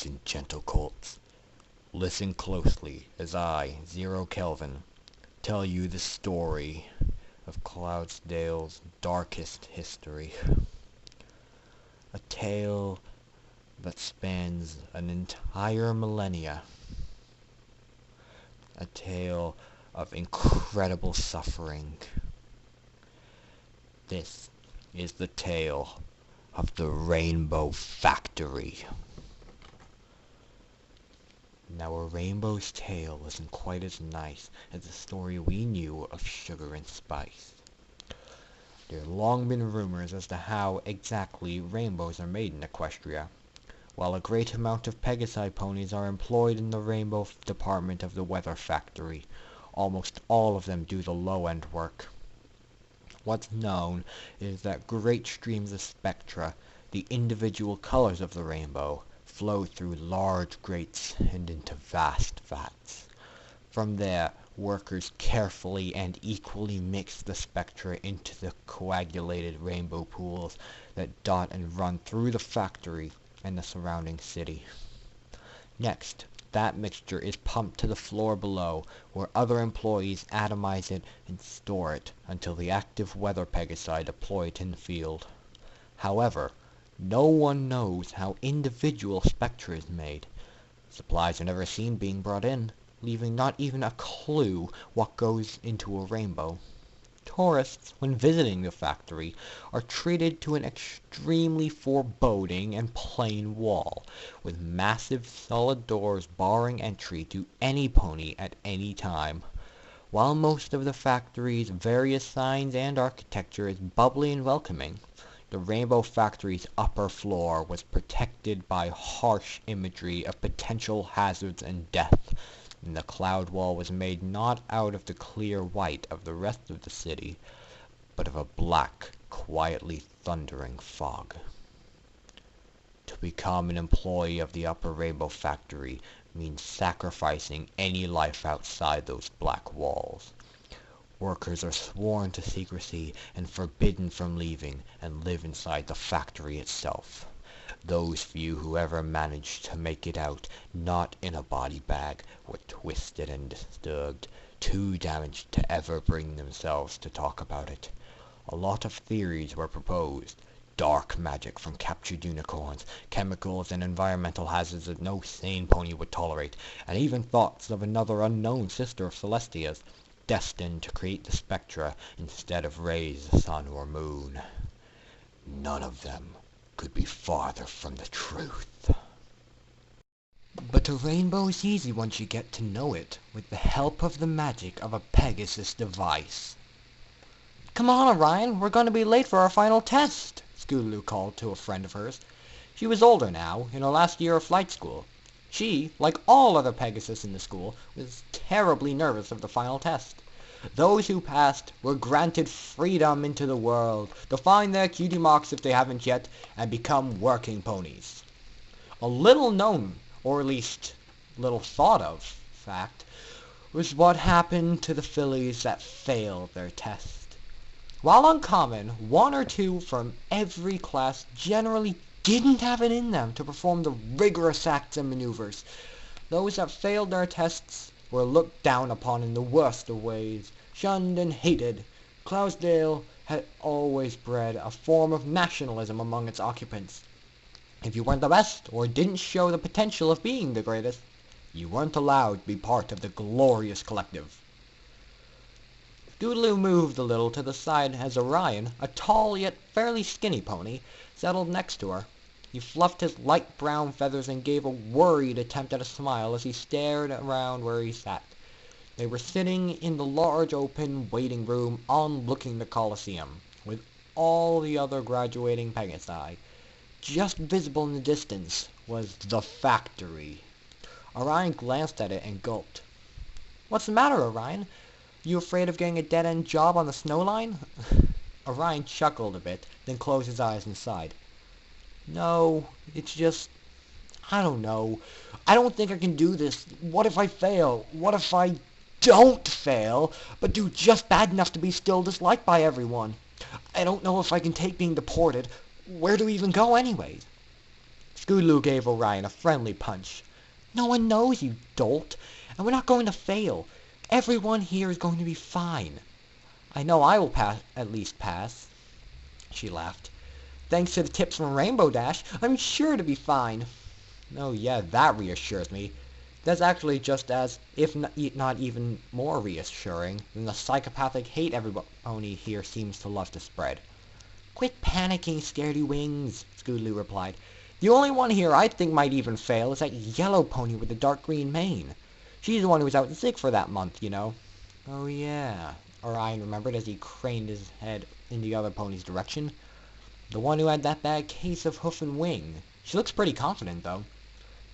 and gentle colts, listen closely as I, Kelvin, tell you the story of Cloudsdale's darkest history. A tale that spans an entire millennia. A tale of incredible suffering. This is the tale of the Rainbow Factory. Now, a rainbow's tale isn't quite as nice as the story we knew of sugar and spice. There have long been rumors as to how exactly rainbows are made in Equestria. While a great amount of Pegasi ponies are employed in the rainbow department of the weather factory, almost all of them do the low-end work. What's known is that great streams of spectra, the individual colors of the rainbow, flow through large grates and into vast vats. From there, workers carefully and equally mix the spectra into the coagulated rainbow pools that dot and run through the factory and the surrounding city. Next, that mixture is pumped to the floor below, where other employees atomize it and store it until the active weather Pegasi deploy it in the field. However, no one knows how individual spectra is made. Supplies are never seen being brought in, leaving not even a clue what goes into a rainbow. Tourists, when visiting the factory, are treated to an extremely foreboding and plain wall, with massive solid doors barring entry to any pony at any time. While most of the factory's various signs and architecture is bubbly and welcoming, the Rainbow Factory's upper floor was protected by harsh imagery of potential hazards and death, and the cloud wall was made not out of the clear white of the rest of the city, but of a black, quietly thundering fog. To become an employee of the Upper Rainbow Factory means sacrificing any life outside those black walls. Workers are sworn to secrecy and forbidden from leaving and live inside the factory itself. Those few who ever manage to make it out, not in a body bag, were twisted and disturbed, too damaged to ever bring themselves to talk about it. A lot of theories were proposed. Dark magic from captured unicorns, chemicals and environmental hazards that no sane pony would tolerate, and even thoughts of another unknown sister of Celestia's, destined to create the spectra instead of rays, sun, or moon. None of them could be farther from the truth. But a rainbow is easy once you get to know it, with the help of the magic of a Pegasus device. "Come on, Orion, we're going to be late for our final test," Scootaloo called to a friend of hers. She was older now, in her last year of flight school. She, like all other Pegasus in the school, was terribly nervous of the final test. Those who passed were granted freedom into the world, to find their cutie marks if they haven't yet, and become working ponies. A little known, or at least little thought of, fact, was what happened to the fillies that failed their test. While uncommon, one or two from every class generally didn't have it in them to perform the rigorous acts and maneuvers. Those that failed their tests were looked down upon in the worst of ways, shunned and hated. Cloudsdale had always bred a form of nationalism among its occupants. If you weren't the best, or didn't show the potential of being the greatest, you weren't allowed to be part of the glorious collective. Scootaloo moved a little to the side as Orion, a tall yet fairly skinny pony, settled next to her. He fluffed his light brown feathers and gave a worried attempt at a smile as he stared around where he sat. They were sitting in the large open waiting room overlooking the Colosseum, with all the other graduating Pegasi. Just visible in the distance was the factory. Orion glanced at it and gulped. "What's the matter, Orion? You afraid of getting a dead-end job on the snow line?" Orion chuckled a bit, then closed his eyes and sighed. "No, it's just... I don't know. I don't think I can do this. What if I fail? What if I don't fail, but do just bad enough to be still disliked by everyone? I don't know if I can take being deported. Where do we even go anyways?" Scootaloo gave Orion a friendly punch. "No one knows, you dolt, and we're not going to fail. Everyone here is going to be fine. I know I will at least pass." She laughed. "Thanks to the tips from Rainbow Dash, I'm sure to be fine." "Oh yeah, that reassures me. That's actually just as, if not even more reassuring, than the psychopathic hate everybody here seems to love to spread." "Quit panicking, Scaredy Wings," Scootaloo replied. "The only one here I think might even fail is that yellow pony with the dark green mane. She's the one who was out sick for that month, you know." "Oh yeah," Orion remembered as he craned his head in the other pony's direction. "The one who had that bad case of hoof and wing. She looks pretty confident, though."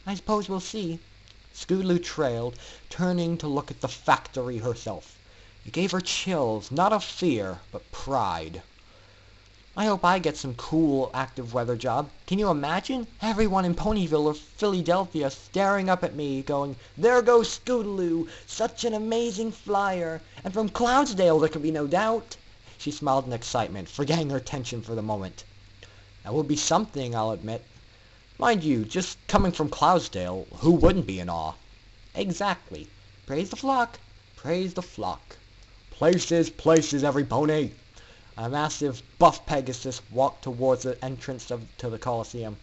"I suppose we'll see." Scootaloo trailed, turning to look at the factory herself. It gave her chills, not of fear, but pride. "I hope I get some cool active weather job. Can you imagine? Everyone in Ponyville or Philadelphia staring up at me, going, 'There goes Scootaloo, such an amazing flyer, and from Cloudsdale, there can be no doubt.'" She smiled in excitement, forgetting her tension for the moment. "That would be something, I'll admit. Mind you, just coming from Cloudsdale, who wouldn't be in awe?" "Exactly. Praise the flock. Praise the flock." "Places, places, every pony!" A massive buff Pegasus walked towards the entrance to the Coliseum.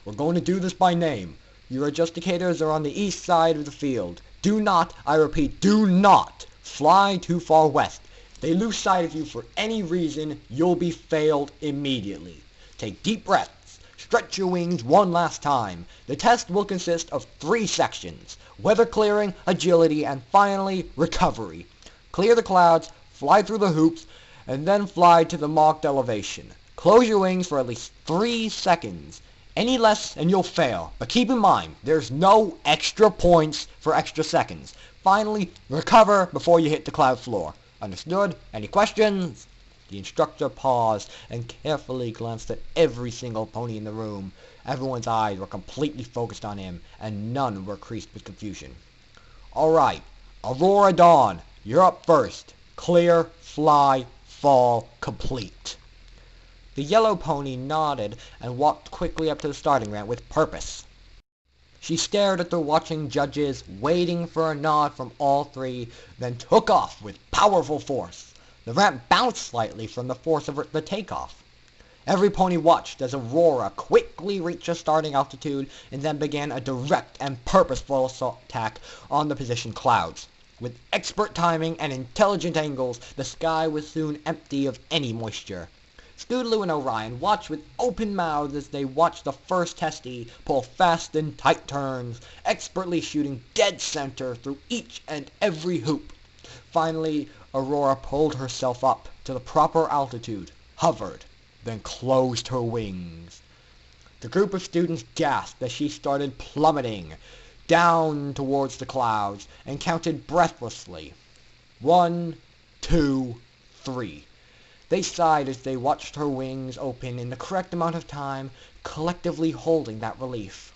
"We're going to do this by name. Your adjudicators are on the east side of the field. Do not, I repeat, do not fly too far west. If they lose sight of you for any reason, you'll be failed immediately. Take deep breaths. Stretch your wings one last time. The test will consist of 3 sections: weather clearing, agility, and finally, recovery. Clear the clouds, fly through the hoops, and then fly to the marked elevation. Close your wings for at least 3 seconds. Any less and you'll fail. But keep in mind, there's no extra points for extra seconds. Finally, recover before you hit the cloud floor. Understood? Any questions?" The instructor paused and carefully glanced at every single pony in the room. Everyone's eyes were completely focused on him, and none were creased with confusion. "All right, Aurora Dawn, you're up first. Clear, fly, fall, complete." The yellow pony nodded and walked quickly up to the starting ramp with purpose. She stared at the watching judges, waiting for a nod from all 3, then took off with powerful force. The ramp bounced slightly from the force of the takeoff. Every pony watched as Aurora quickly reached a starting altitude and then began a direct and purposeful attack on the position clouds. With expert timing and intelligent angles, the sky was soon empty of any moisture. Scootaloo and Orion watched with open mouths as they watched the first testie pull fast and tight turns, expertly shooting dead center through each and every hoop. Finally, Aurora pulled herself up to the proper altitude, hovered, then closed her wings. The group of students gasped as she started plummeting down towards the clouds and counted breathlessly. 1, 2, 3. They sighed as they watched her wings open in the correct amount of time, collectively holding that relief.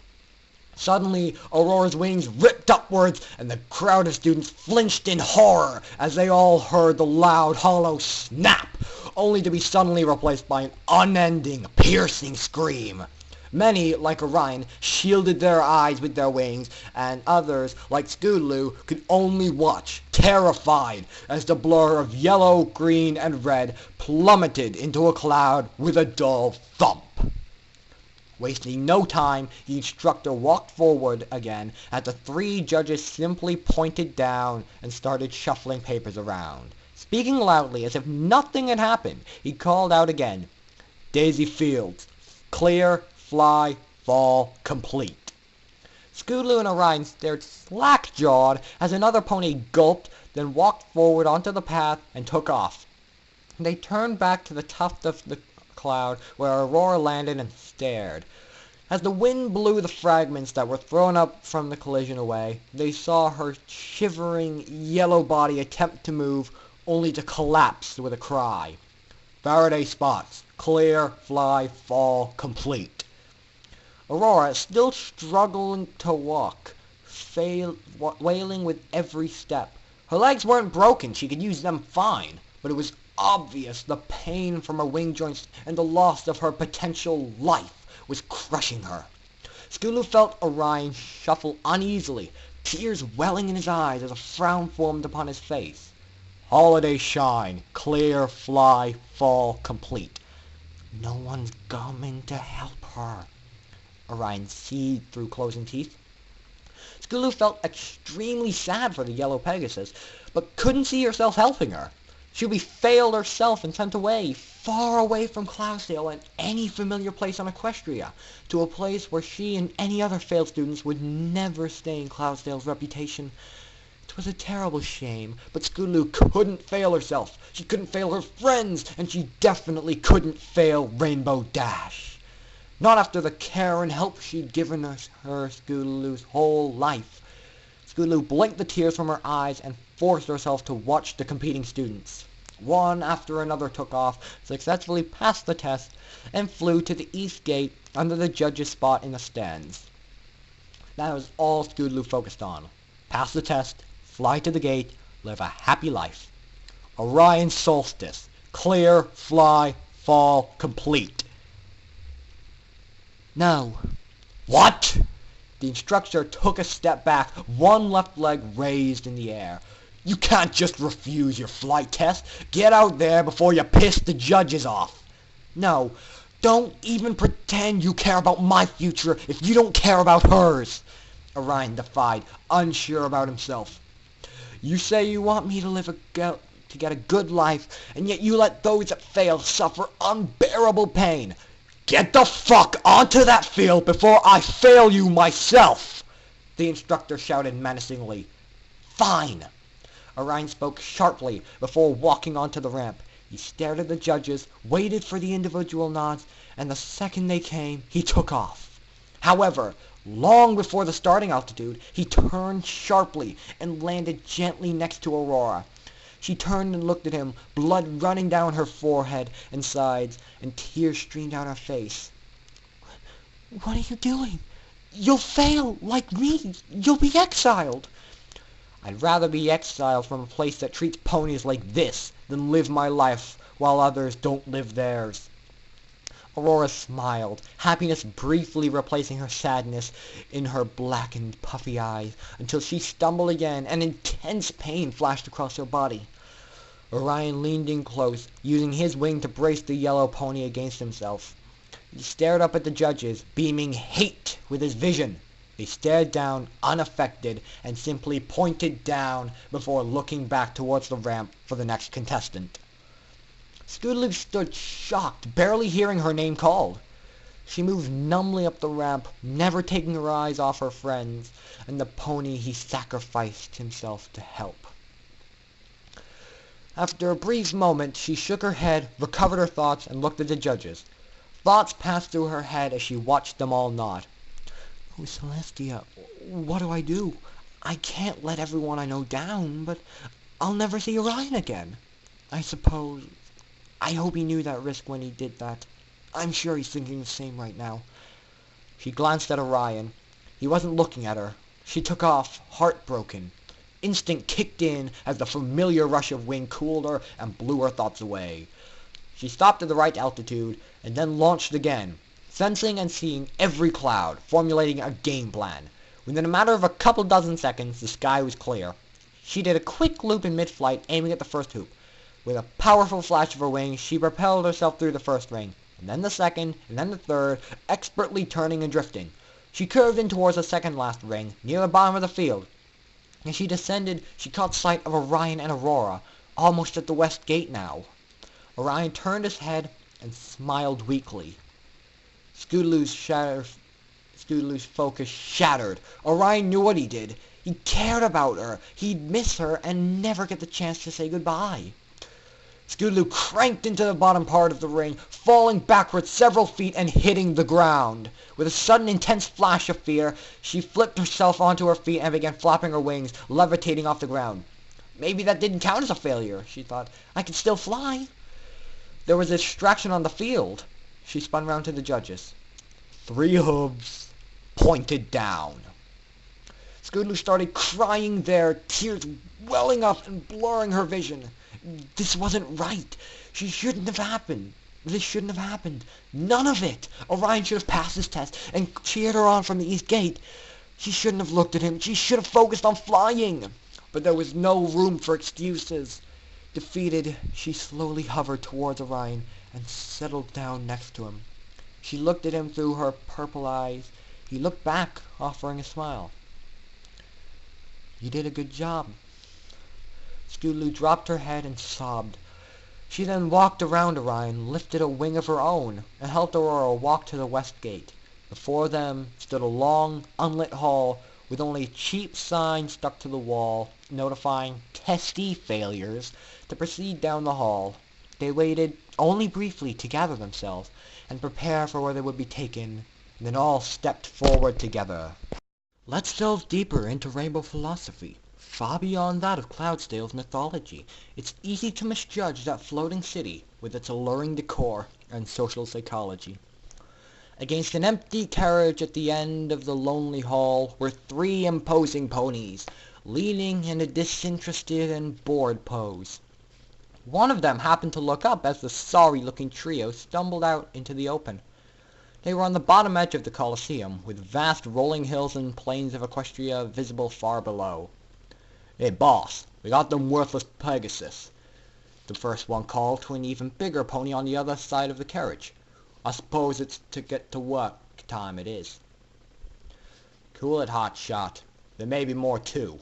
Suddenly, Aurora's wings ripped upwards, and the crowd of students flinched in horror as they all heard the loud, hollow snap, only to be suddenly replaced by an unending, piercing scream. Many, like Orion, shielded their eyes with their wings, and others, like Scootaloo, could only watch, terrified, as the blur of yellow, green, and red plummeted into a cloud with a dull thump. Wasting no time, the instructor walked forward again as the 3 judges simply pointed down and started shuffling papers around. Speaking loudly as if nothing had happened, he called out again, "Daisy Fields, clear, fly, fall, complete." Scootaloo and Orion stared slack-jawed as another pony gulped, then walked forward onto the path and took off. They turned back to the tuft of the cloud where Aurora landed and stared. As the wind blew the fragments that were thrown up from the collision away, they saw her shivering yellow body attempt to move, only to collapse with a cry. "Faraday spots. Clear, fly, fall, complete." Aurora, still struggling to walk, wailing with every step. Her legs weren't broken, she could use them fine, but it was obvious the pain from her wing joints and the loss of her potential life was crushing her. Scootaloo felt Orion shuffle uneasily, tears welling in his eyes as a frown formed upon his face. Holiday shine, clear, fly, fall, complete. No one's coming to help her. Orion seethed through closing teeth. Scootaloo felt extremely sad for the yellow Pegasus, but couldn't see herself helping her. She would be failed herself and sent away, far away from Cloudsdale and any familiar place on Equestria, to a place where she and any other failed students would never stain Cloudsdale's reputation. It was a terrible shame, but Scootaloo couldn't fail herself. She couldn't fail her friends, and she definitely couldn't fail Rainbow Dash. Not after the care and help she'd given her Scootaloo's whole life. Scootaloo blinked the tears from her eyes and forced herself to watch the competing students. One after another took off, successfully passed the test, and flew to the east gate under the judge's spot in the stands. That was all Scootaloo focused on. Pass the test, fly to the gate, live a happy life. Orion Solstice. Clear, fly, fall, complete. No. What? The instructor took a step back, one left leg raised in the air. You can't just refuse your flight test. Get out there before you piss the judges off. No, don't even pretend you care about my future if you don't care about hers. Orion defied, unsure about himself. You say you want me to get a good life, and yet you let those that fail suffer unbearable pain. Get the fuck onto that field before I fail you myself! The instructor shouted menacingly. Fine! Orion spoke sharply before walking onto the ramp. He stared at the judges, waited for the individual nods, and the second they came, he took off. However, long before the starting altitude, he turned sharply and landed gently next to Aurora. She turned and looked at him, blood running down her forehead and sides, and tears streamed down her face. What are you doing? You'll fail, like me. You'll be exiled. I'd rather be exiled from a place that treats ponies like this than live my life while others don't live theirs. Aurora smiled, happiness briefly replacing her sadness in her blackened, puffy eyes, until she stumbled again and intense pain flashed across her body. Orion leaned in close, using his wing to brace the yellow pony against himself. He stared up at the judges, beaming hate with his vision. They stared down, unaffected, and simply pointed down before looking back towards the ramp for the next contestant. Scootaloo stood shocked, barely hearing her name called. She moved numbly up the ramp, never taking her eyes off her friends, and the pony he sacrificed himself to help. After a brief moment, she shook her head, recovered her thoughts, and looked at the judges. Thoughts passed through her head as she watched them all nod. Oh, Celestia, what do I do? I can't let everyone I know down, but I'll never see Orion again. I suppose... I hope he knew that risk when he did that. I'm sure he's thinking the same right now. She glanced at Orion. He wasn't looking at her. She took off, heartbroken. Instinct kicked in as the familiar rush of wind cooled her and blew her thoughts away. She stopped at the right altitude and then launched again, sensing and seeing every cloud, formulating a game plan. Within a matter of a couple dozen seconds, the sky was clear. She did a quick loop in mid-flight, aiming at the first hoop. With a powerful flash of her wings, she propelled herself through the first ring, and then the second, and then the third, expertly turning and drifting. She curved in towards the second last ring, near the bottom of the field. As she descended, she caught sight of Orion and Aurora, almost at the west gate now. Orion turned his head and smiled weakly. Scootaloo's focus shattered. Orion knew what he did. He cared about her. He'd miss her and never get the chance to say goodbye. Scootaloo cranked into the bottom part of the ring, falling backwards several feet and hitting the ground. With a sudden intense flash of fear, she flipped herself onto her feet and began flapping her wings, levitating off the ground. Maybe that didn't count as a failure, she thought. I can still fly. There was a distraction on the field. She spun round to the judges. 3 hooves pointed down. Scootaloo started crying there, tears welling up and blurring her vision. This wasn't right. She shouldn't have happened. This shouldn't have happened. None of it. Orion should have passed his test and cheered her on from the east gate. She shouldn't have looked at him. She should have focused on flying. But there was no room for excuses. Defeated, she slowly hovered towards Orion and settled down next to him. She looked at him through her purple eyes. He looked back, offering a smile. You did a good job. Scootaloo dropped her head and sobbed. She then walked around Orion, lifted a wing of her own, and helped Aurora walk to the west gate. Before them stood a long, unlit hall with only a cheap sign stuck to the wall, notifying testee failures to proceed down the hall. They waited only briefly to gather themselves and prepare for where they would be taken, and then all stepped forward together. Let's delve deeper into rainbow philosophy. Far beyond that of Cloudsdale's mythology, it's easy to misjudge that floating city with its alluring decor and social psychology. Against an empty carriage at the end of the lonely hall were 3 imposing ponies, leaning in a disinterested and bored pose. One of them happened to look up as the sorry-looking trio stumbled out into the open. They were on the bottom edge of the Colosseum, with vast rolling hills and plains of Equestria visible far below. "Hey, boss, we got them worthless Pegasus," the first one called to an even bigger pony on the other side of the carriage. "I suppose it's to get to work time it is." "Cool it, hotshot. There may be more too."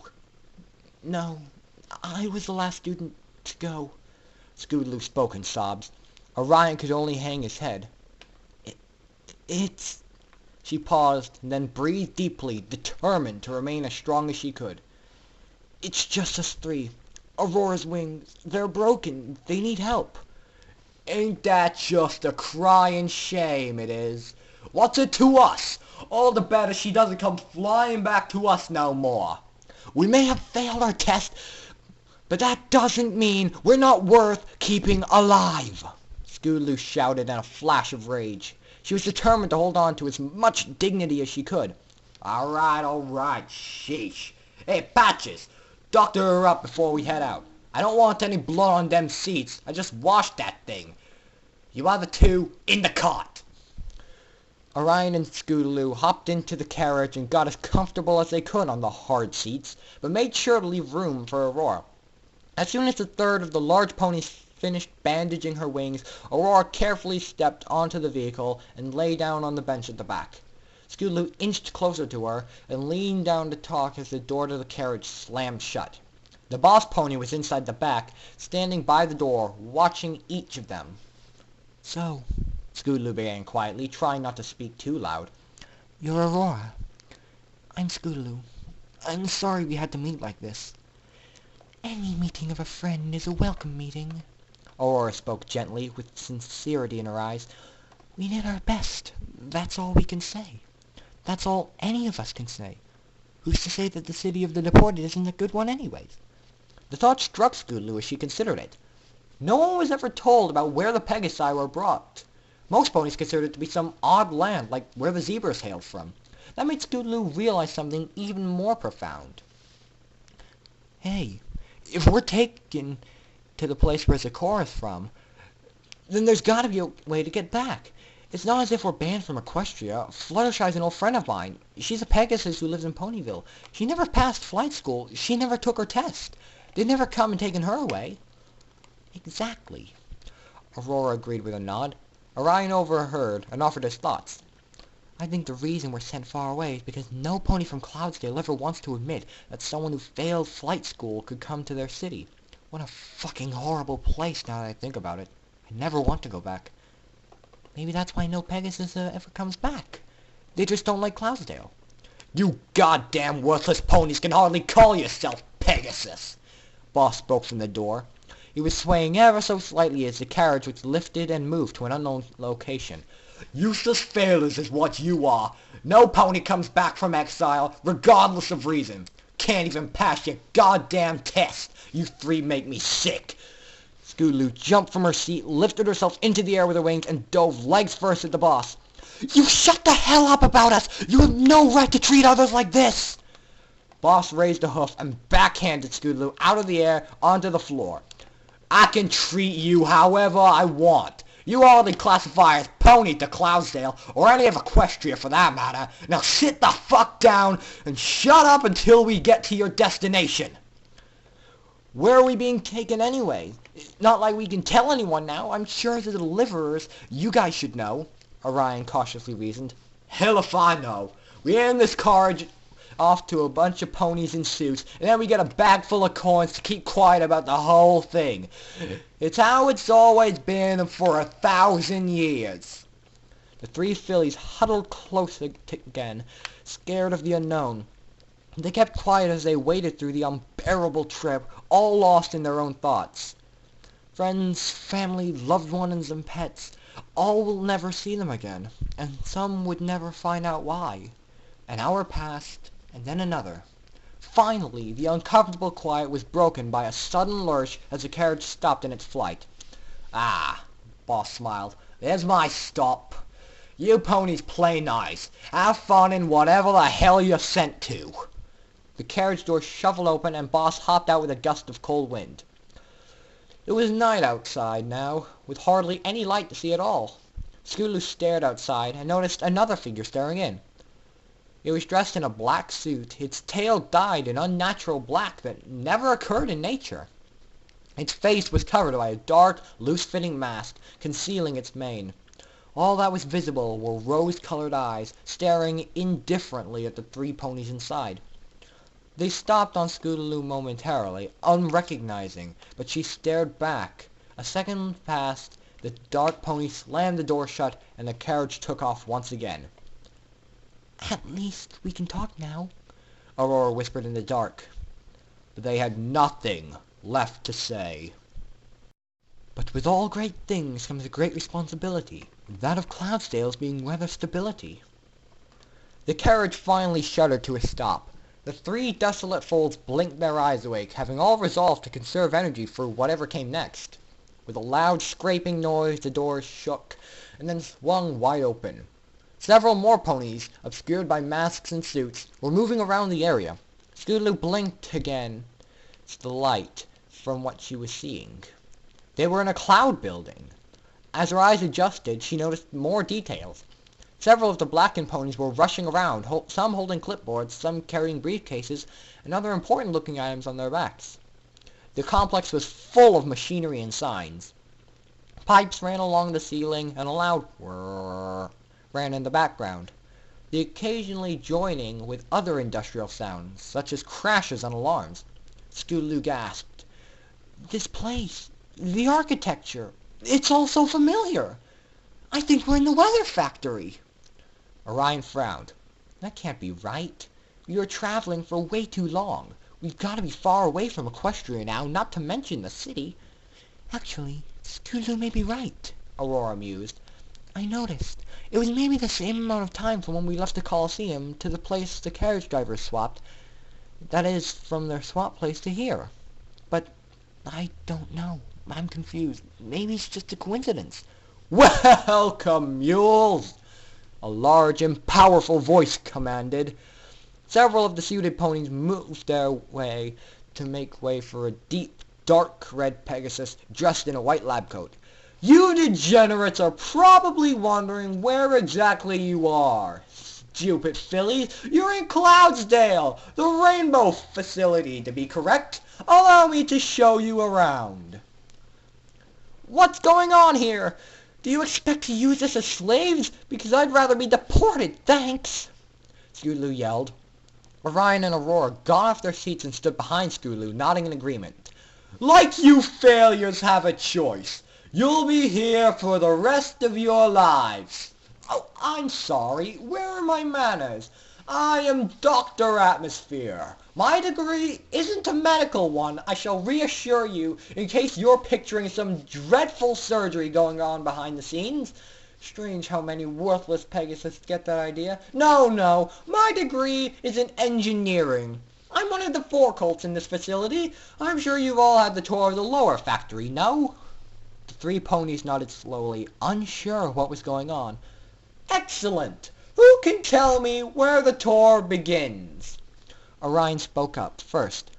"No, I was the last student to go." Scootaloo spoke in sobs. Orion could only hang his head. It's... She paused, and then breathed deeply, determined to remain as strong as she could. "It's just us 3. Aurora's wings, they're broken. They need help." "Ain't that just a crying shame, it is? What's it to us? All the better she doesn't come flying back to us no more. We may have failed our test, but that doesn't mean we're not worth keeping alive." Scootaloo shouted in a flash of rage. She was determined to hold on to as much dignity as she could. All right, sheesh. Hey, Patches, doctor her up before we head out. I don't want any blood on them seats. I just washed that thing. You other 2 in the cart." Orion and Scootaloo hopped into the carriage and got as comfortable as they could on the hard seats, but made sure to leave room for Aurora. As soon as the third of the large ponies finished bandaging her wings, Aurora carefully stepped onto the vehicle and lay down on the bench at the back. Scootaloo inched closer to her and leaned down to talk as the door to the carriage slammed shut. The boss pony was inside the back, standing by the door, watching each of them. "So," Scootaloo began quietly, trying not to speak too loud, "you're Aurora. I'm Scootaloo. I'm sorry we had to meet like this." "Any meeting of a friend is a welcome meeting." Aurora spoke gently, with sincerity in her eyes. "We did our best. That's all we can say. That's all any of us can say. Who's to say that the city of the deported isn't a good one anyways?" The thought struck Scootaloo as she considered it. No one was ever told about where the Pegasi were brought. Most ponies considered it to be some odd land, like where the zebras hailed from. That made Scootaloo realize something even more profound. Hey, if we're taken to the place where Zecora is from, then there's got to be a way to get back. It's not as if we're banned from Equestria. Fluttershy's an old friend of mine. She's a Pegasus who lives in Ponyville. She never passed flight school. She never took her test. They'd never come and taken her away. Exactly. Aurora agreed with a nod. Orion overheard and offered his thoughts. "I think the reason we're sent far away is because no pony from Cloudsdale ever wants to admit that someone who failed flight school could come to their city. What a fucking horrible place now that I think about it. I never want to go back. Maybe that's why no Pegasus ever comes back. They just don't like Cloudsdale." "You goddamn worthless ponies can hardly call yourself Pegasus!" Boss spoke from the door. He was swaying ever so slightly as the carriage was lifted and moved to an unknown location. "Useless failures is what you are. No pony comes back from exile, regardless of reason. Can't even pass your goddamn test. You 3 make me sick." Scootaloo jumped from her seat, lifted herself into the air with her wings, and dove legs first at the boss. "You shut the hell up about us! You have no right to treat others like this!" Boss raised a hoof and backhanded Scootaloo out of the air onto the floor. "I can treat you however I want. You already classify as pony to Cloudsdale, or any of Equestria for that matter. Now sit the fuck down and shut up until we get to your destination. Where are we being taken anyway? Not like we can tell anyone now. I'm sure the deliverers, you guys should know, Orion cautiously reasoned. Hell if I know. We hand this carriage off to a bunch of ponies in suits, and then we get a bag full of coins to keep quiet about the whole thing. It's how it's always been for 1,000 years. The three fillies huddled close again, scared of the unknown. They kept quiet as they waded through the unbearable trip, all lost in their own thoughts. Friends, family, loved ones, and pets, all will never see them again, and some would never find out why. An hour passed, and then another. Finally, the uncomfortable quiet was broken by a sudden lurch as the carriage stopped in its flight. Ah, Boss smiled. There's my stop. You ponies play nice. Have fun in whatever the hell you're sent to. The carriage door shuffled open and Boss hopped out with a gust of cold wind. It was night outside now, with hardly any light to see at all. Scootaloo stared outside and noticed another figure staring in. It was dressed in a black suit, its tail dyed an unnatural black that never occurred in nature. Its face was covered by a dark, loose-fitting mask, concealing its mane. All that was visible were rose-colored eyes, staring indifferently at the three ponies inside. They stopped on Scootaloo momentarily, unrecognizing, but she stared back. A second passed, the dark pony slammed the door shut, and the carriage took off once again. "At least we can talk now," Aurora whispered in the dark. But they had nothing left to say. But with all great things comes a great responsibility, that of Cloudsdale's being weather stability. The carriage finally shuddered to a stop. The three desolate foals blinked their eyes awake, having all resolved to conserve energy for whatever came next. With a loud scraping noise, the doors shook, and then swung wide open. Several more ponies, obscured by masks and suits, were moving around the area. Scootaloo blinked again to the light from what she was seeing. They were in a cloud building. As her eyes adjusted, she noticed more details. Several of the blackened ponies were rushing around, some holding clipboards, some carrying briefcases, and other important-looking items on their backs. The complex was full of machinery and signs. Pipes ran along the ceiling, and a loud whirr ran in the background, the occasionally joining with other industrial sounds, such as crashes and alarms. Scootaloo gasped. "This place, the architecture, it's all so familiar. I think we're in the weather factory." Orion frowned. "That can't be right. We were traveling for way too long. We've got to be far away from Equestria now, not to mention the city." "Actually, Scootaloo may be right," Aurora mused. "I noticed. It was maybe the same amount of time from when we left the Coliseum to the place the carriage drivers swapped. That is, from their swap place to here. But I don't know. I'm confused. Maybe it's just a coincidence." "Welcome, mules!" a large and powerful voice commanded. Several of the suited ponies moved their way to make way for a deep, dark red Pegasus dressed in a white lab coat. "You degenerates are probably wondering where exactly you are. Stupid fillies, you're in Cloudsdale, the Rainbow facility to be correct. Allow me to show you around." "What's going on here? Do you expect to use us as slaves? Because I'd rather be deported, thanks!" Scootaloo yelled. Orion and Aurora got off their seats and stood behind Scootaloo, nodding in agreement. "Like you failures have a choice. You'll be here for the rest of your lives. Oh, I'm sorry. Where are my manners? I am Dr. Atmosphere. My degree isn't a medical one, I shall reassure you, in case you're picturing some dreadful surgery going on behind the scenes. Strange how many worthless Pegasus get that idea. No, my degree is in engineering. I'm one of the four colts in this facility. I'm sure you've all had the tour of the lower factory, no?" The three ponies nodded slowly, unsure what was going on. "Excellent! Who can tell me where the tour begins?" Orion spoke up first.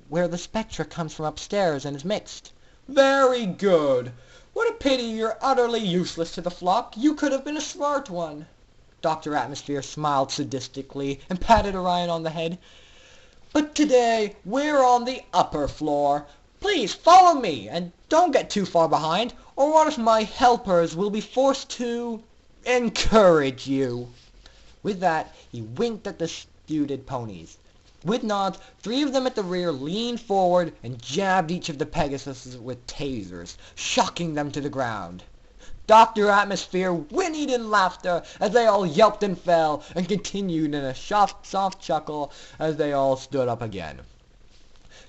"Where the spectra comes from upstairs and is mixed." "Very good. What a pity you're utterly useless to the flock. You could have been a smart one. Dr. Atmosphere smiled sadistically and patted Orion on the head. But today we're on the upper floor. Please follow me and don't get too far behind, or one of my helpers will be forced to encourage you. With that, he winked at the suited ponies. With nods, 3 of them at the rear leaned forward and jabbed each of the Pegasuses with tasers, shocking them to the ground. Dr. Atmosphere whinnied in laughter as they all yelped and fell, and continued in a soft chuckle as they all stood up again.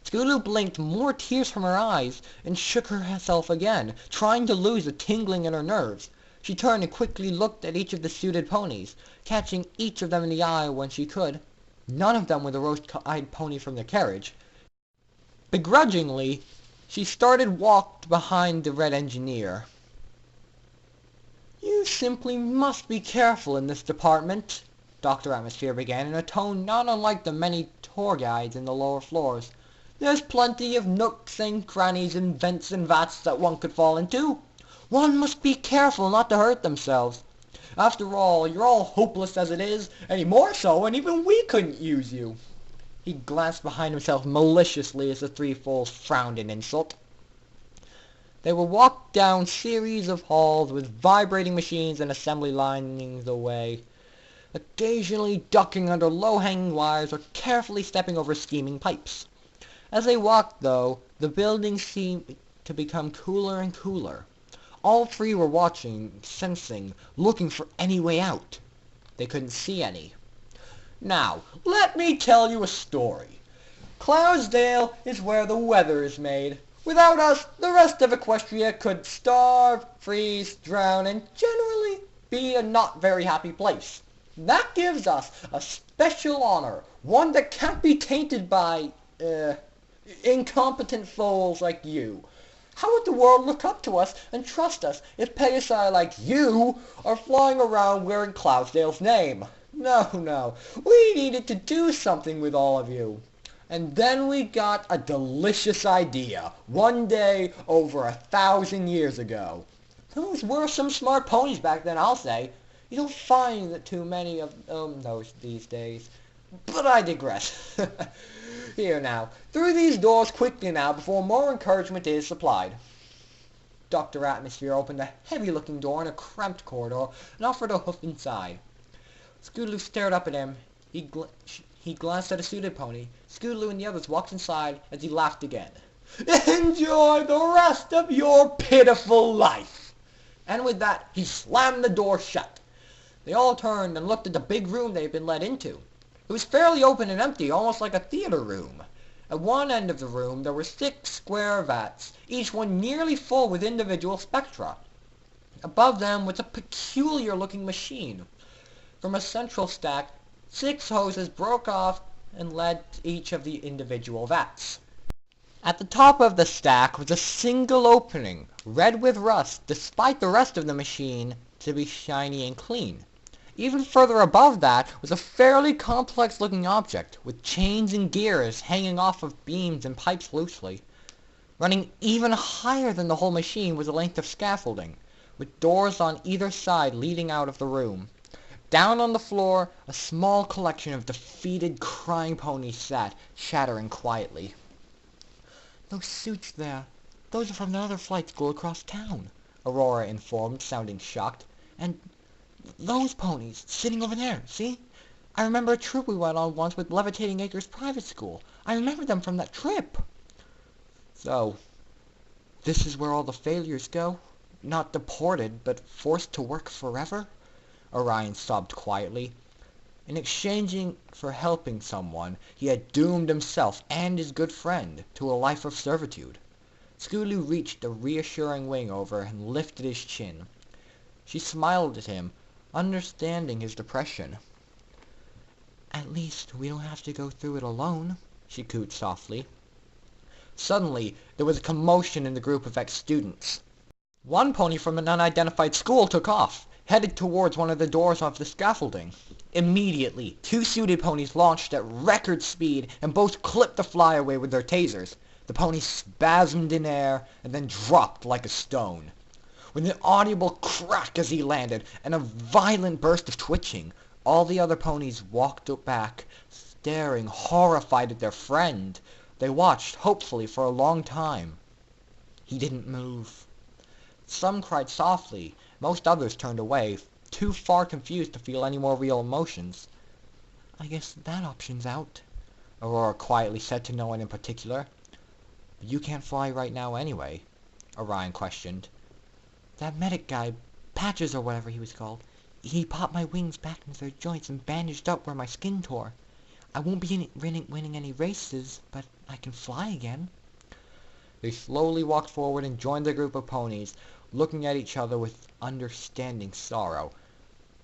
Scootaloo blinked more tears from her eyes and shook herself again, trying to lose the tingling in her nerves. She turned and quickly looked at each of the suited ponies, catching each of them in the eye when she could. None of them were the rose-eyed pony from the carriage. Begrudgingly, she walked behind the red engineer. You simply must be careful in this department, Dr. Atmosphere began in a tone not unlike the many tour guides in the lower floors. There's plenty of nooks and crannies and vents and vats that one could fall into. One must be careful not to hurt themselves. After all, you're all hopeless as it is, any more so, and even we couldn't use you. He glanced behind himself maliciously as the 3 fools frowned in insult. They were walked down series of halls with vibrating machines and assembly lining the way, occasionally ducking under low-hanging wires or carefully stepping over steaming pipes. As they walked, though, the building seemed to become cooler and cooler. All 3 were watching, sensing, looking for any way out. They couldn't see any. Now, let me tell you a story. Cloudsdale is where the weather is made. Without us, the rest of Equestria could starve, freeze, drown, and generally be a not very happy place. That gives us a special honor, one that can't be tainted by, incompetent fools like you. How would the world look up to us and trust us if Pegasi like you are flying around wearing Cloudsdale's name? No, we needed to do something with all of you. And then we got a delicious idea, one day over 1,000 years ago. Those were some smart ponies back then, I'll say. You don't find that too many of those these days. But I digress. Here now, through these doors quickly now before more encouragement is supplied. Dr. Atmosphere opened a heavy-looking door in a cramped corridor and offered a hoof inside. Scootaloo stared up at him. He glanced at a suited pony. Scootaloo and the others walked inside as he laughed again. Enjoy the rest of your pitiful life! And with that, he slammed the door shut. They all turned and looked at the big room they had been led into. It was fairly open and empty, almost like a theater room. At one end of the room there were 6 square vats, each one nearly full with individual spectra. Above them was a peculiar-looking machine. From a central stack, 6 hoses broke off and led to each of the individual vats. At the top of the stack was a single opening, red with rust, despite the rest of the machine to be shiny and clean. Even further above that was a fairly complex-looking object, with chains and gears hanging off of beams and pipes loosely. Running even higher than the whole machine was a length of scaffolding, with doors on either side leading out of the room. Down on the floor, a small collection of defeated, crying ponies sat, chattering quietly. Those suits there, those are from the other flight school across town, Aurora informed, sounding shocked. And those ponies, sitting over there, see? I remember a trip we went on once with Levitating Acres Private School. I remember them from that trip. So, this is where all the failures go? Not deported, but forced to work forever? Orion sobbed quietly. In exchanging for helping someone, he had doomed himself and his good friend to a life of servitude. Scootaloo reached a reassuring wing over and lifted his chin. She smiled at him, understanding his depression. At least we don't have to go through it alone, she cooed softly. Suddenly, there was a commotion in the group of ex-students. One pony from an unidentified school took off, headed towards one of the doors of the scaffolding. Immediately, 2 suited ponies launched at record speed and both clipped the flyaway with their tasers. The pony spasmed in air and then dropped like a stone. with an audible crack as he landed, and a violent burst of twitching. All the other ponies walked back, staring horrified at their friend. They watched hopefully for a long time. He didn't move. Some cried softly. Most others turned away, too far confused to feel any more real emotions. "I guess that option's out," Aurora quietly said to no one in particular. "But you can't fly right now anyway?" Orion questioned. "That medic guy, Patches or whatever he was called, he popped my wings back into their joints and bandaged up where my skin tore. I won't be winning any races, but I can fly again." They slowly walked forward and joined the group of ponies, looking at each other with understanding sorrow.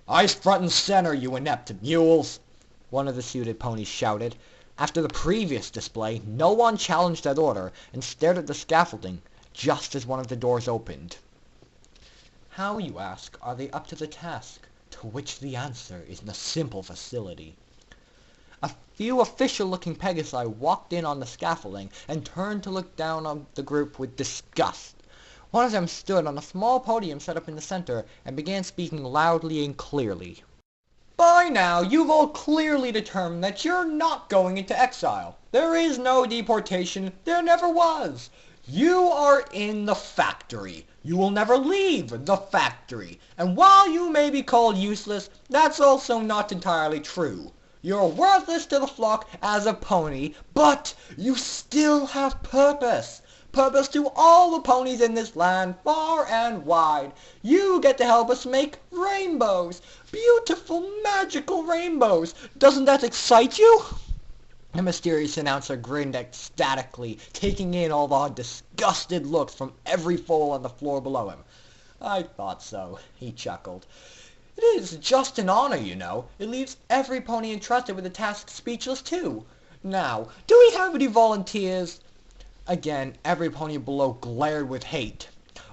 "Ice front and center, you inept mules!" one of the suited ponies shouted. After the previous display, no one challenged that order and stared at the scaffolding just as one of the doors opened. How, you ask, are they up to the task? To which the answer is in a simple facility. A few official-looking Pegasi walked in on the scaffolding and turned to look down on the group with disgust. One of them stood on a small podium set up in the center and began speaking loudly and clearly. "By now, you've all clearly determined that you're not going into exile. There is no deportation. There never was. You are in the factory. You will never leave the factory. And while you may be called useless, that's also not entirely true. You're worthless to the flock as a pony, but you still have purpose. Purpose to all the ponies in this land, far and wide. You get to help us make rainbows. Beautiful, magical rainbows. Doesn't that excite you?" The mysterious announcer grinned ecstatically, taking in all the disgusted looks from every foal on the floor below him. "I thought so," he chuckled. "It is just an honor, you know. It leaves every pony entrusted with the task speechless, too. Now, do we have any volunteers?" Again, every pony below glared with hate.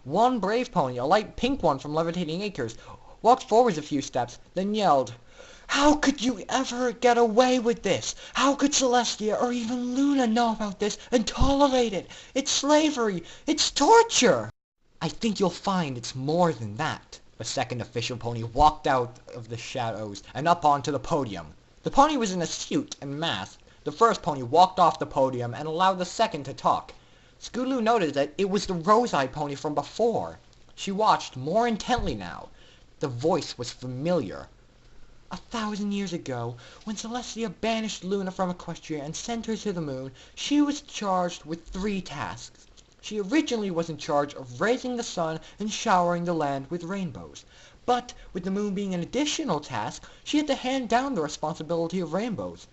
One brave pony, a light pink one from Levitating Acres, walked forwards a few steps, then yelled, "How could you ever get away with this? How could Celestia or even Luna know about this and tolerate it? It's slavery! It's torture!" "I think you'll find it's more than that." A second official pony walked out of the shadows and up onto the podium. The pony was in a suit and mask. The first pony walked off the podium and allowed the second to talk. Scootaloo noticed that it was the rose-eyed pony from before. She watched more intently now. The voice was familiar. "1,000 years ago, when Celestia banished Luna from Equestria and sent her to the moon, she was charged with 3 tasks. She originally was in charge of raising the sun and showering the land with rainbows. But, with the moon being an additional task, she had to hand down the responsibility of rainbows.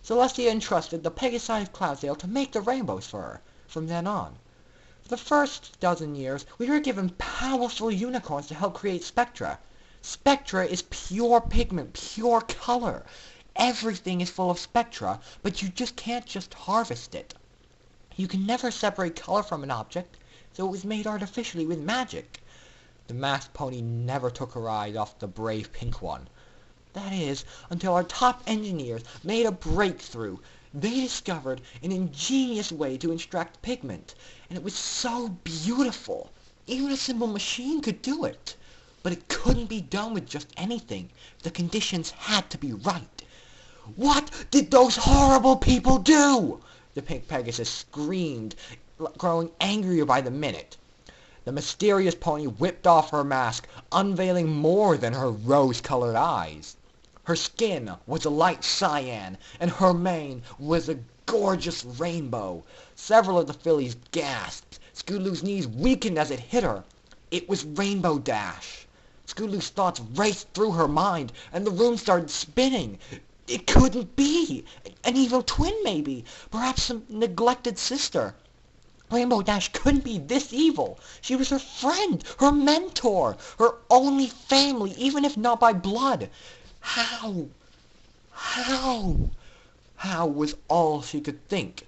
Celestia entrusted the Pegasi of Cloudsdale to make the rainbows for her, from then on. For the first dozen years, we were given powerful unicorns to help create spectra. Spectra is pure pigment, pure color. Everything is full of spectra, but you just can't harvest it. You can never separate color from an object, so it was made artificially with magic." The masked pony never took her eyes off the brave pink one. "That is, until our top engineers made a breakthrough. They discovered an ingenious way to extract pigment, and it was so beautiful. Even a simple machine could do it. But it couldn't be done with just anything. The conditions had to be right." "What did those horrible people do?" the pink Pegasus screamed, growing angrier by the minute. The mysterious pony whipped off her mask, unveiling more than her rose-colored eyes. Her skin was a light cyan, and her mane was a gorgeous rainbow. Several of the fillies gasped. Scootaloo's knees weakened as it hit her. It was Rainbow Dash. Scootaloo's thoughts raced through her mind, and the room started spinning. It couldn't be! An evil twin, maybe. Perhaps some neglected sister. Rainbow Dash couldn't be this evil. She was her friend, her mentor, her only family, even if not by blood. How? How was all she could think.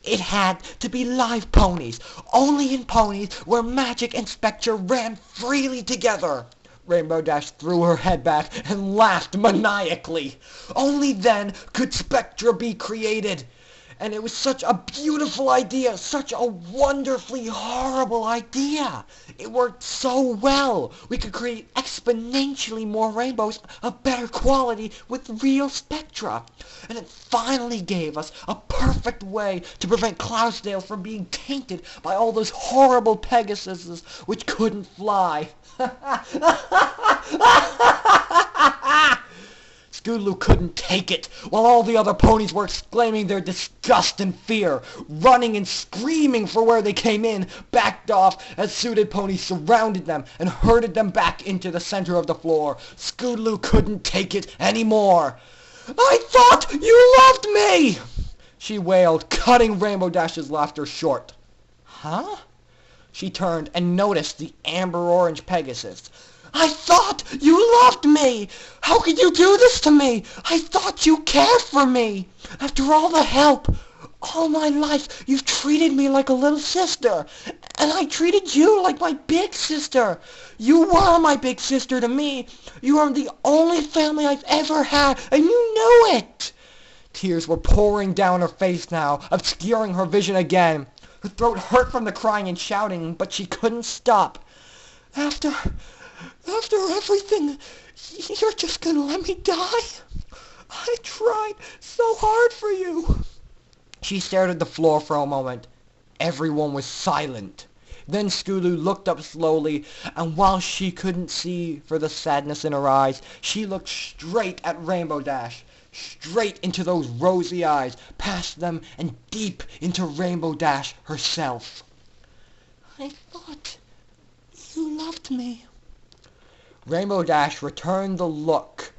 It had to be live ponies, only in ponies where magic and spectre ran freely together. Rainbow Dash threw her head back and laughed maniacally. Only then could spectra be created. And it was such a beautiful idea, such a wonderfully horrible idea. It worked so well. We could create exponentially more rainbows of better quality with real spectra. And it finally gave us a perfect way to prevent Cloudsdale from being tainted by all those horrible Pegasuses which couldn't fly. Scootaloo couldn't take it, while all the other ponies were exclaiming their disgust and fear, running and screaming for where they came in, backed off as suited ponies surrounded them and herded them back into the center of the floor. Scootaloo couldn't take it anymore. "I thought you loved me!" she wailed, cutting Rainbow Dash's laughter short. "Huh?" She turned and noticed the amber-orange Pegasus. "I thought you loved me! How could you do this to me? I thought you cared for me! After all the help, all my life, you've treated me like a little sister, and I treated you like my big sister. You were my big sister to me. You are the only family I've ever had, and you knew it!" Tears were pouring down her face now, obscuring her vision again. Her throat hurt from the crying and shouting, but she couldn't stop. After everything, you're just gonna let me die? I tried so hard for you." She stared at the floor for a moment. Everyone was silent. Then Scootaloo looked up slowly, and while she couldn't see for the sadness in her eyes, she looked straight at Rainbow Dash, straight into those rosy eyes, past them and deep into Rainbow Dash herself. "I thought you loved me." Rainbow Dash returned the look.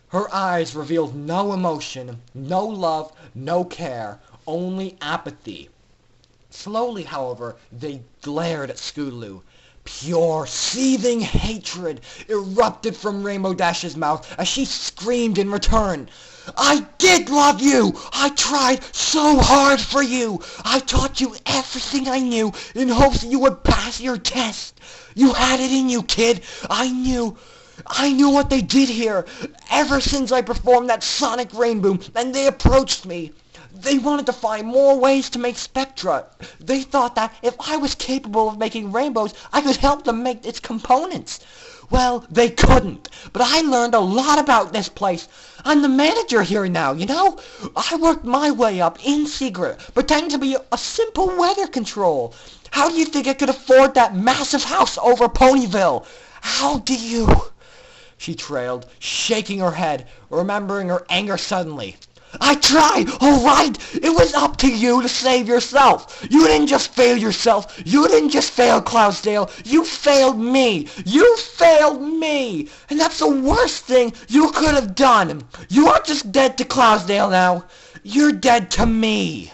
Her eyes revealed no emotion, no love, no care, only apathy. Slowly, however, they glared at Scootaloo. Pure, seething hatred erupted from Rainbow Dash's mouth as she screamed in return. "I did love you! I tried so hard for you! I taught you everything I knew in hopes that you would pass your test! You had it in you, kid! I knew what they did here, ever since I performed that sonic rainboom, and they approached me. They wanted to find more ways to make spectra. They thought that if I was capable of making rainbows, I could help them make its components. Well, they couldn't, but I learned a lot about this place. I'm the manager here now, you know? I worked my way up in secret, pretending to be a simple weather control. How do you think I could afford that massive house over Ponyville? How do you?" She trailed, shaking her head, remembering her anger suddenly. "I tried, all right! It was up to you to save yourself! You didn't just fail yourself! You didn't just fail Cloudsdale! You failed me! You failed me! And that's the worst thing you could have done! You aren't just dead to Cloudsdale now! You're dead to me!"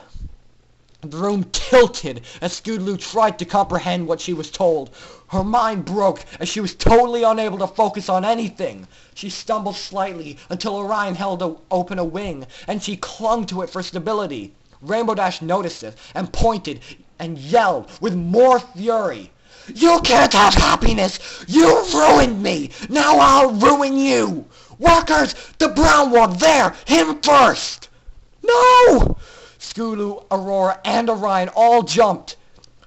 The room tilted as Scootaloo tried to comprehend what she was told. Her mind broke as she was totally unable to focus on anything. She stumbled slightly until Orion held open a wing, and she clung to it for stability. Rainbow Dash noticed this and pointed and yelled with more fury. "You can't have happiness! You ruined me! Now I'll ruin you! Workers, the brown one, there! Him first!" "No!" Scootaloo, Aurora, and Orion all jumped.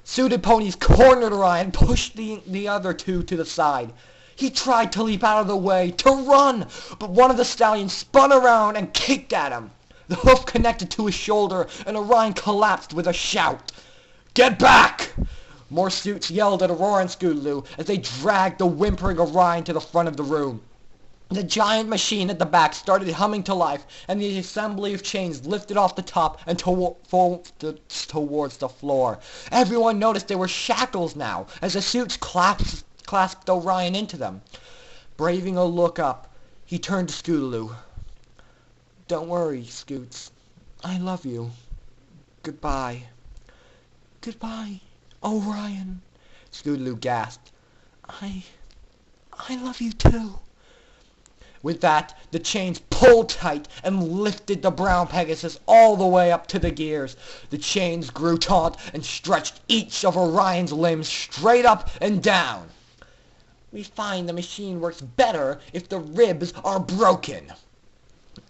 Suited ponies cornered Orion, pushed the other two to the side. He tried to leap out of the way, to run, but one of the stallions spun around and kicked at him. The hoof connected to his shoulder, and Orion collapsed with a shout. "Get back!" More suits yelled at Aurora and Scootaloo as they dragged the whimpering Orion to the front of the room. The giant machine at the back started humming to life, and the assembly of chains lifted off the top and towards the floor. Everyone noticed they were shackles now, as the suits clasped Orion into them. Braving a look up, he turned to Scootaloo. "Don't worry, Scoots. I love you. Goodbye." "Goodbye, Orion," Scootaloo gasped. I love you too." With that, the chains pulled tight and lifted the brown Pegasus all the way up to the gears. The chains grew taut and stretched each of Orion's limbs straight up and down. "We find the machine works better if the ribs are broken."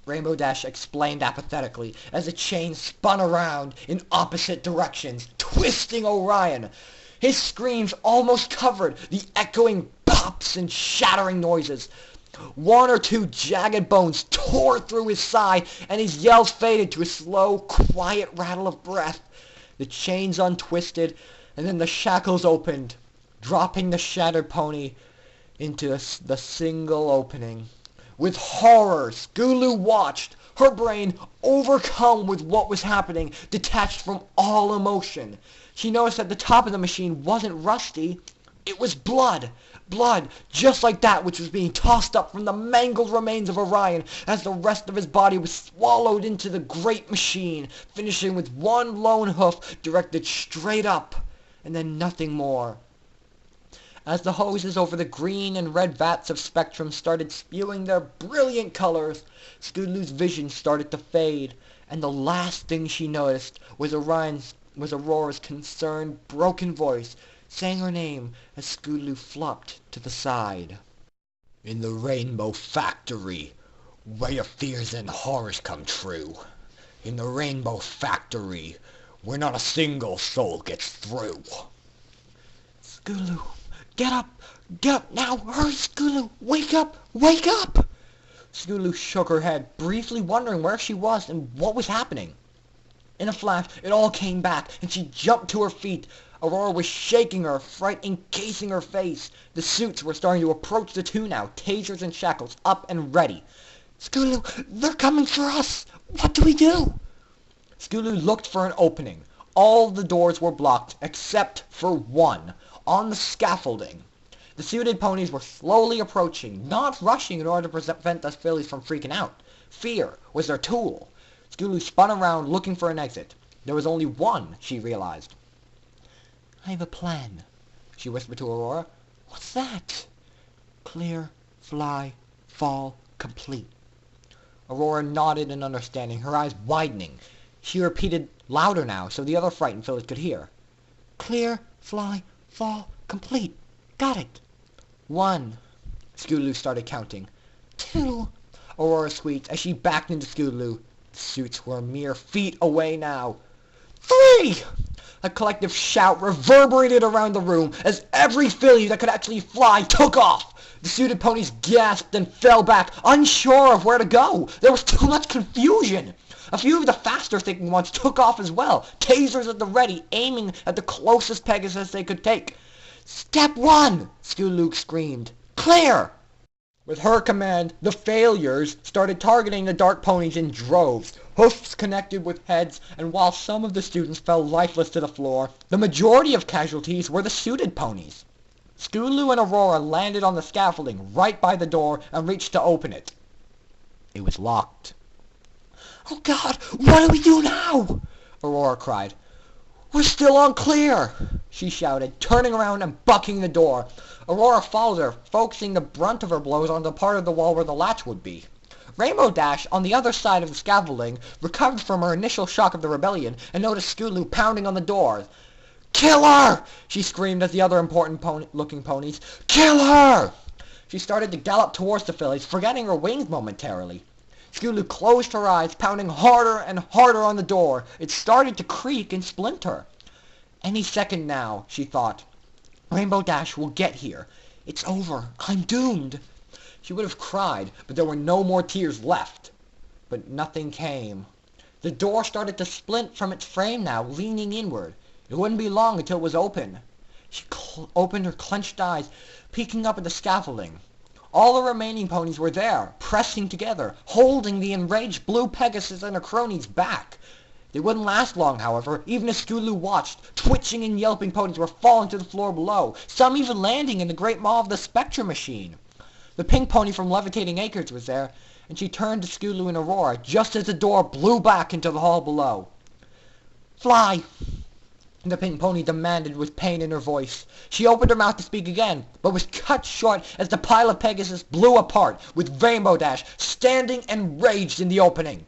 Rainbow Dash explained apathetically as the chain spun around in opposite directions, twisting Orion. His screams almost covered the echoing pops and shattering noises. One or two jagged bones tore through his side, and his yells faded to a slow, quiet rattle of breath. The chains untwisted, and then the shackles opened, dropping the shattered pony into the single opening. With horror, Skulu watched, her brain overcome with what was happening, detached from all emotion. She noticed that the top of the machine wasn't rusty. It was blood. Blood, just like that which was being tossed up from the mangled remains of Orion as the rest of his body was swallowed into the great machine, finishing with one lone hoof directed straight up, and then nothing more. As the hoses over the green and red vats of spectrum started spewing their brilliant colors, Skulu's vision started to fade, and the last thing she noticed was Aurora's concerned, broken voice saying her name as Skulu flopped to the side. In the Rainbow Factory, where your fears and horrors come true. In the Rainbow Factory, where not a single soul gets through. Skulu, get up! Get up now! Hurry, Skulu! Wake up! Wake up! Skulu shook her head, briefly wondering where she was and what was happening. In a flash, it all came back, and she jumped to her feet. Aurora was shaking her, fright encasing her face. The suits were starting to approach the two now, tasers and shackles up and ready. Skulu, they're coming for us! What do we do? Skulu looked for an opening. All the doors were blocked, except for one, on the scaffolding. The suited ponies were slowly approaching, not rushing in order to prevent us fillies from freaking out. Fear was their tool. Skulu spun around looking for an exit. There was only one, she realized. I have a plan, she whispered to Aurora. What's that? Clear, fly, fall, complete. Aurora nodded in understanding, her eyes widening. She repeated louder now, so the other frightened fillies could hear. Clear, fly, fall, complete. Got it. 1. Skulu started counting. 2. Aurora squeaked as she backed into Skulu. The suits were a mere feet away now. 3! A collective shout reverberated around the room as every filly that could actually fly took off. The suited ponies gasped and fell back, unsure of where to go. There was too much confusion. A few of the faster-thinking ones took off as well, tasers at the ready, aiming at the closest Pegasus they could take. Step 1! Skulu screamed. Clear! With her command, the failures started targeting the dark ponies in droves. Hoofs connected with heads, and while some of the students fell lifeless to the floor, the majority of casualties were the suited ponies. Skulu and Aurora landed on the scaffolding right by the door and reached to open it. It was locked. Oh God, what do we do now? Aurora cried. We're still unclear, she shouted, turning around and bucking the door. Aurora followed her, focusing the brunt of her blows on the part of the wall where the latch would be. Rainbow Dash, on the other side of the scaffolding, recovered from her initial shock of the rebellion and noticed Skulu pounding on the door. Kill her! She screamed at the other important-looking ponies. Kill her! She started to gallop towards the fillies, forgetting her wings momentarily. Skulu closed her eyes, pounding harder and harder on the door. It started to creak and splinter. Any second now, she thought. Rainbow Dash will get here. It's over. I'm doomed. She would have cried, but there were no more tears left. But nothing came. The door started to splint from its frame now, leaning inward. It wouldn't be long until it was open. She opened her clenched eyes, peeking up at the scaffolding. All the remaining ponies were there, pressing together, holding the enraged blue Pegasus and her cronies back. They wouldn't last long, however, even as Skulu watched. Twitching and yelping ponies were falling to the floor below, some even landing in the great maw of the Spectrum machine. The pink pony from Levitating Acres was there, and she turned to Skulu and Aurora just as the door blew back into the hall below. Fly! The pink pony demanded with pain in her voice. She opened her mouth to speak again, but was cut short as the pile of Pegasus blew apart, with Rainbow Dash standing enraged in the opening.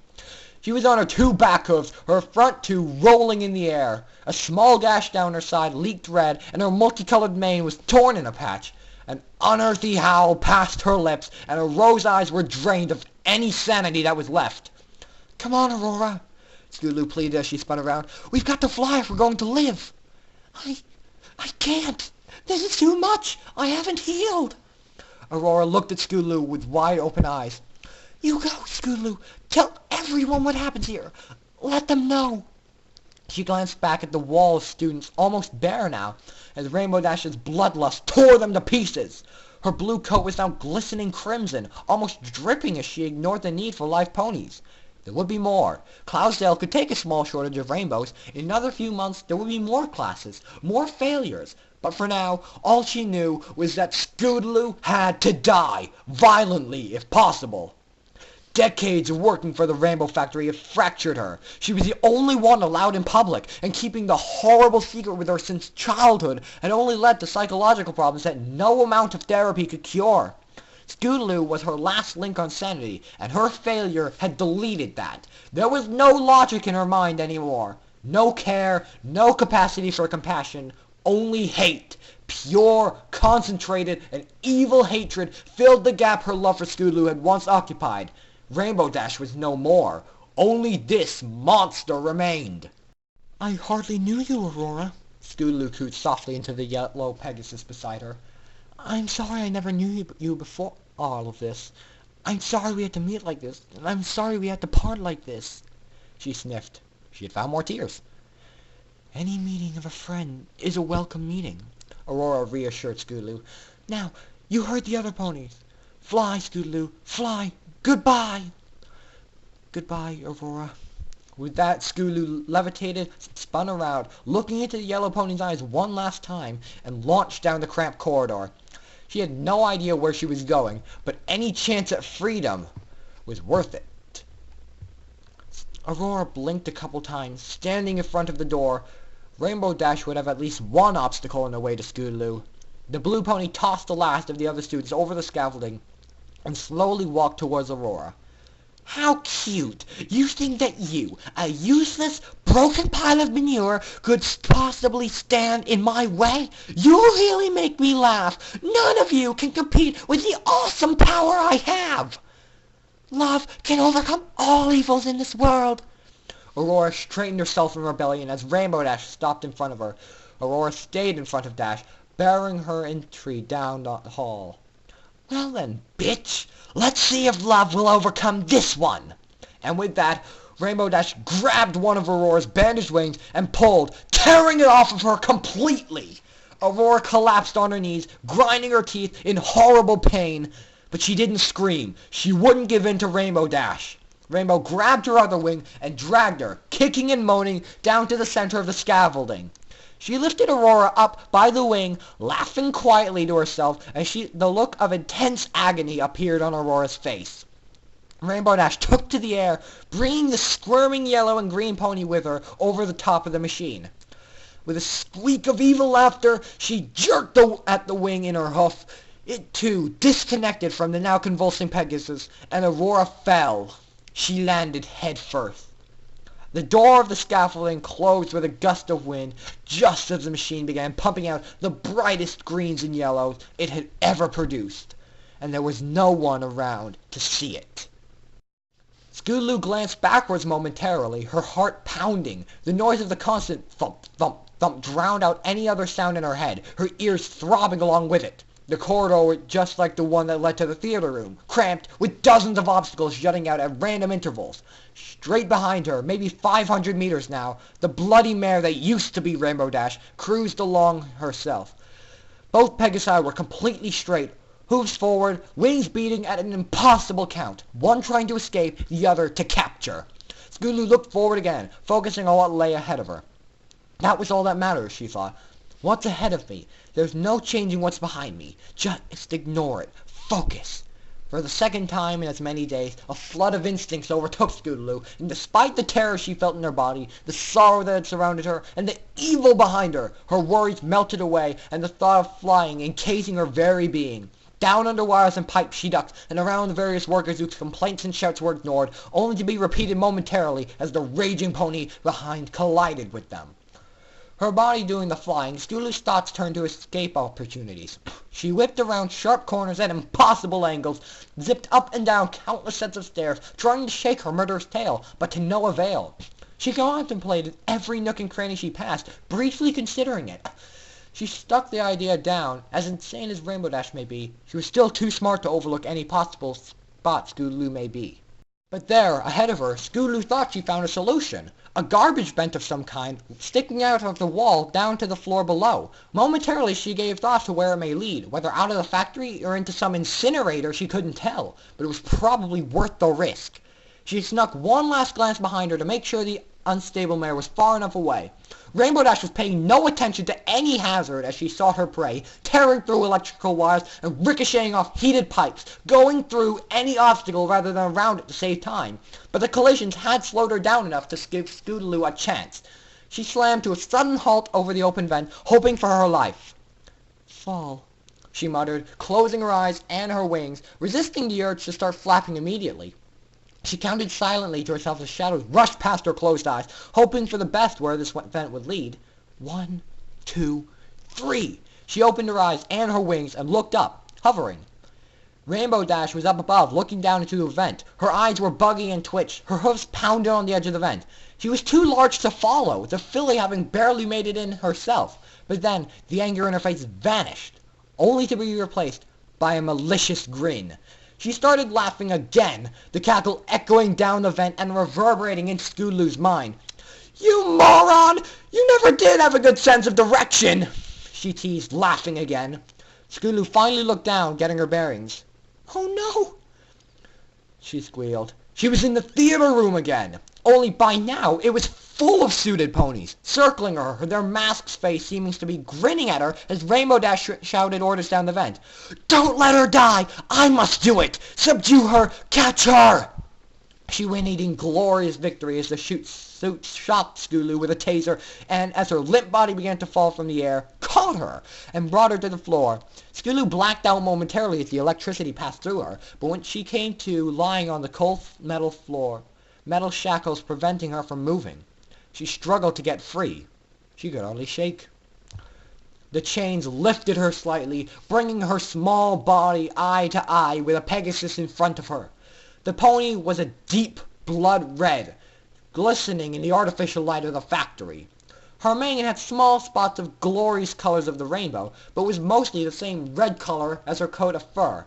She was on her two back hooves, her front two rolling in the air. A small gash down her side leaked red, and her multicolored mane was torn in a patch. An unearthly howl passed her lips, and her rose eyes were drained of any sanity that was left. Come on, Aurora, Scootaloo pleaded as she spun around. We've got to fly if we're going to live. I can't. This is too much. I haven't healed. Aurora looked at Scootaloo with wide open eyes. You go, Scootaloo. Tell everyone what happens here. Let them know. She glanced back at the wall of students, almost bare now, as Rainbow Dash's bloodlust tore them to pieces. Her blue coat was now glistening crimson, almost dripping as she ignored the need for live ponies. There would be more. Cloudsdale could take a small shortage of rainbows. In another few months, there would be more classes, more failures. But for now, all she knew was that Scootaloo had to die, violently if possible. Decades of working for the Rainbow Factory had fractured her. She was the only one allowed in public, and keeping the horrible secret with her since childhood had only led to psychological problems that no amount of therapy could cure. Scootaloo was her last link on sanity, and her failure had deleted that. There was no logic in her mind anymore. No care, no capacity for compassion, only hate. Pure, concentrated, and evil hatred filled the gap her love for Scootaloo had once occupied. Rainbow Dash was no more. Only this monster remained. I hardly knew you, Aurora, Scootaloo cooed softly into the yellow Pegasus beside her. I'm sorry I never knew you before all of this. I'm sorry we had to meet like this, and I'm sorry we had to part like this. She sniffed. She had found more tears. Any meeting of a friend is a welcome meeting, Aurora reassured Scootaloo. Now, you heard the other ponies. Fly, Scootaloo, fly. Goodbye. Goodbye, Aurora. With that, Scootaloo levitated, spun around, looking into the yellow pony's eyes one last time, and launched down the cramped corridor. She had no idea where she was going, but any chance at freedom was worth it. Aurora blinked a couple times, standing in front of the door. Rainbow Dash would have at least one obstacle in the way to Scootaloo. The blue pony tossed the last of the other students over the scaffolding and slowly walked towards Aurora. How cute! You think that you, a useless, broken pile of manure, could possibly stand in my way? You really make me laugh. None of you can compete with the awesome power I have. Love can overcome all evils in this world. Aurora straightened herself in rebellion as Rainbow Dash stopped in front of her. Aurora stayed in front of Dash, bearing her entry down the hall. Well then, bitch, let's see if love will overcome this one. And with that, Rainbow Dash grabbed one of Aurora's bandaged wings and pulled, tearing it off of her completely. Aurora collapsed on her knees, grinding her teeth in horrible pain. But she didn't scream. She wouldn't give in to Rainbow Dash. Rainbow grabbed her other wing and dragged her, kicking and moaning, down to the center of the scaffolding. She lifted Aurora up by the wing, laughing quietly to herself, and the look of intense agony appeared on Aurora's face. Rainbow Dash took to the air, bringing the squirming yellow and green pony with her over the top of the machine. With a squeak of evil laughter, she jerked at the wing in her hoof. It, too, disconnected from the now convulsing Pegasus, and Aurora fell. She landed head first. The door of the scaffolding closed with a gust of wind, just as the machine began pumping out the brightest greens and yellows it had ever produced, and there was no one around to see it. Scootaloo glanced backwards momentarily, her heart pounding. The noise of the constant thump, thump, thump drowned out any other sound in her head, her ears throbbing along with it. The corridor was just like the one that led to the theater room, cramped, with dozens of obstacles jutting out at random intervals. Straight behind her, maybe 500 meters now, the bloody mare that used to be Rainbow Dash cruised along herself. Both Pegasi were completely straight, hooves forward, wings beating at an impossible count, one trying to escape, the other to capture. Scootaloo looked forward again, focusing on what lay ahead of her. That was all that mattered, she thought. What's ahead of me? There's no changing what's behind me. Just ignore it. Focus. For the second time in as many days, a flood of instincts overtook Scootaloo, and despite the terror she felt in her body, the sorrow that had surrounded her, and the evil behind her, her worries melted away, and the thought of flying encasing her very being. Down under wires and pipes she ducked, and around the various workers whose complaints and shouts were ignored, only to be repeated momentarily as the raging pony behind collided with them. Her body doing the flying, Skulu's thoughts turned to escape opportunities. She whipped around sharp corners at impossible angles, zipped up and down countless sets of stairs, trying to shake her murderous tail, but to no avail. She contemplated every nook and cranny she passed, briefly considering it. She stuck the idea down. As insane as Rainbow Dash may be, she was still too smart to overlook any possible spot Skulu may be. But there, ahead of her, Skulu thought she found a solution. A garbage vent of some kind, sticking out of the wall down to the floor below. Momentarily she gave thought to where it may lead, whether out of the factory or into some incinerator she couldn't tell, but it was probably worth the risk. She snuck one last glance behind her to make sure the unstable mare was far enough away. Rainbow Dash was paying no attention to any hazard as she sought her prey, tearing through electrical wires and ricocheting off heated pipes, going through any obstacle rather than around it to save time. But the collisions had slowed her down enough to give Scootaloo a chance. She slammed to a sudden halt over the open vent, hoping for her life. "Fall," she muttered, closing her eyes and her wings, resisting the urge to start flapping immediately. She counted silently to herself as shadows rushed past her closed eyes, hoping for the best where this vent would lead. 1, 2, 3. She opened her eyes and her wings and looked up, hovering. Rainbow Dash was up above, looking down into the vent. Her eyes were buggy and twitched. Her hoofs pounded on the edge of the vent. She was too large to follow, the filly having barely made it in herself. But then the anger in her face vanished, only to be replaced by a malicious grin. She started laughing again, the cackle echoing down the vent and reverberating in Scootaloo's mind. "You moron! You never did have a good sense of direction!" she teased, laughing again. Scootaloo finally looked down, getting her bearings. "Oh no!" she squealed. She was in the theater room again, only by now it was full of suited ponies, circling her, their masks' face seeming to be grinning at her as Rainbow Dash shouted orders down the vent. "Don't let her die! I must do it! Subdue her! Catch her!" She whinnied in glorious victory as the suit shot Scootaloo with a taser, and as her limp body began to fall from the air, caught her and brought her to the floor. Scootaloo blacked out momentarily as the electricity passed through her, but when she came to lying on the cold metal floor, metal shackles preventing her from moving, she struggled to get free. She could hardly shake. The chains lifted her slightly, bringing her small body eye to eye with a Pegasus in front of her. The pony was a deep blood red, glistening in the artificial light of the factory. Her mane had small spots of glorious colors of the rainbow, but was mostly the same red color as her coat of fur.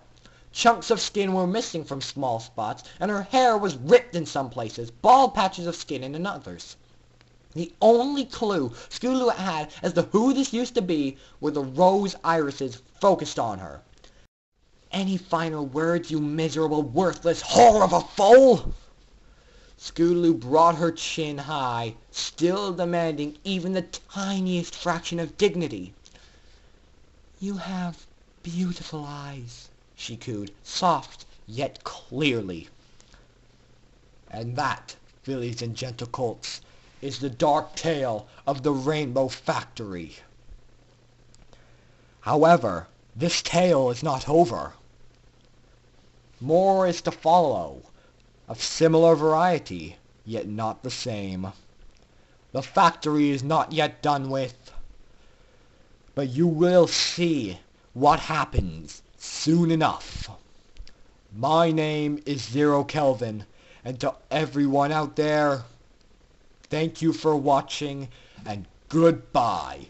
Chunks of skin were missing from small spots, and her hair was ripped in some places, bald patches of skin in others. The only clue Scootaloo had as to who this used to be were the rose irises focused on her. "Any final words, you miserable, worthless whore of a foal?" Scootaloo brought her chin high, still demanding even the tiniest fraction of dignity. "You have beautiful eyes," she cooed, soft yet clearly. And that, fillies and gentle colts, is the dark tale of the Rainbow Factory. However, this tale is not over. More is to follow, of similar variety, yet not the same. The factory is not yet done with, but you will see what happens soon enough. My name is Zero Kelvin, and to everyone out there, thank you for watching, and goodbye.